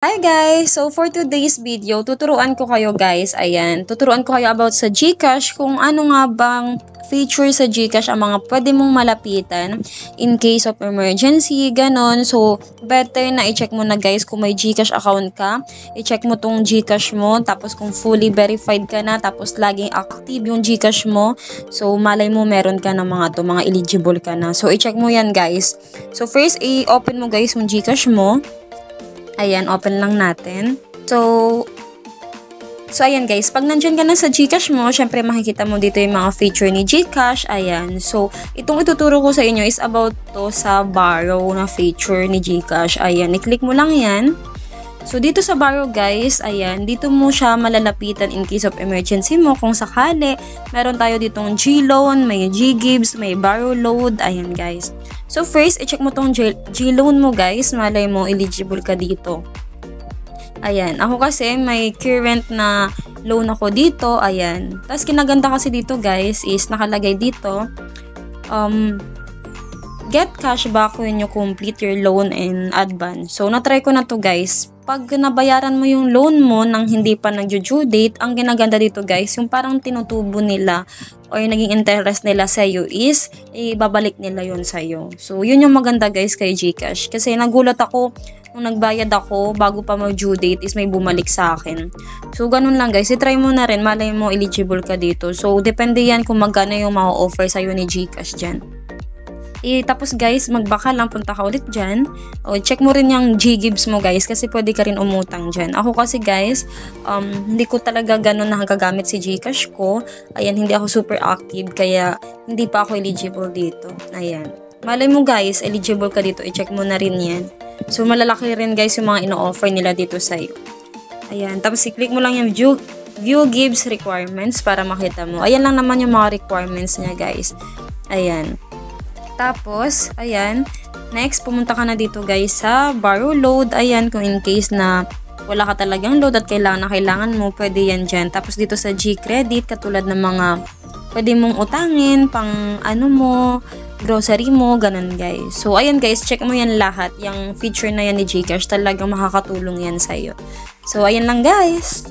Hi guys! So for today's video, tuturuan ko kayo guys, tuturuan ko kayo about sa GCash, kung ano nga bang feature sa GCash ang mga pwede mong malapitan in case of emergency, ganon. So better na i-check mo na guys kung may GCash account ka, i-check mo tong GCash mo, tapos kung fully verified ka na, tapos laging active yung GCash mo, so malay mo meron ka ng mga eligible ka na. So i-check mo yan guys. So first, i-open mo guys yung GCash mo. Ayan, open lang natin. So ayan guys, pag nandyan ka na sa GCash mo, syempre makikita mo dito yung mga feature ni GCash. Ayan, so itong ituturo ko sa inyo is about to sa borrow na feature ni GCash. Ayan, i-click mo lang yan. So dito sa borrow guys, ayan, dito mo siya malalapitan in case of emergency mo. Kung sakali, meron tayo ditong G-Loan, may G-Gives, may borrow load. Ayan guys. So first, i-check mo tong G-Loan mo guys, malay mo eligible ka dito. Ayan, ako kasi may current na loan ako dito, ayan. Tapos kinaganda kasi dito guys is nakalagay dito, get cashback when you complete your loan in advance. So na-try ko na to guys. Pag nabayaran mo yung loan mo nang hindi pa nag-due date, ang ginaganda dito guys, yung parang tinutubo nila or yung naging interest nila sa iyo is ibabalik nila yun sa iyo. So yun yung maganda guys kay GCash. Kasi nagulat ako nung nagbayad ako bago pa mag-due date is may bumalik sa akin. So ganun lang guys, i-try mo na rin, malay mo eligible ka dito. So depende yan kung magkano yung ma-offer sa iyo ni GCash dyan. Tapos guys, magbaka lang, punta ka ulit dyan. O, check mo rin yung G-Gives mo guys, kasi pwede ka rin umutang dyan. Ako kasi guys, hindi ko talaga ganun nakagagamit si GCash ko. Ayan, hindi ako super active, kaya hindi pa ako eligible dito. Ayan. Malay mo guys, eligible ka dito, i-check mo na rin yan. So malalaki rin guys yung mga ino-offer nila dito sa'yo. Ayan, tapos i-click mo lang yung View Gives Requirements para makita mo. Ayan lang naman yung mga requirements niya guys. Ayan. Tapos, ayan, next, pumunta ka na dito guys sa borrow load. Ayan, kung in case na wala ka talagang load at kailangan mo, pwede yan dyan. Tapos dito sa G-Credit, katulad ng mga pwede mong utangin, pang ano mo, grocery mo, ganun guys. So, ayan guys, check mo yan lahat. Yung feature na yan ni GCash, talagang makakatulong yan sa'yo. So, ayan lang guys.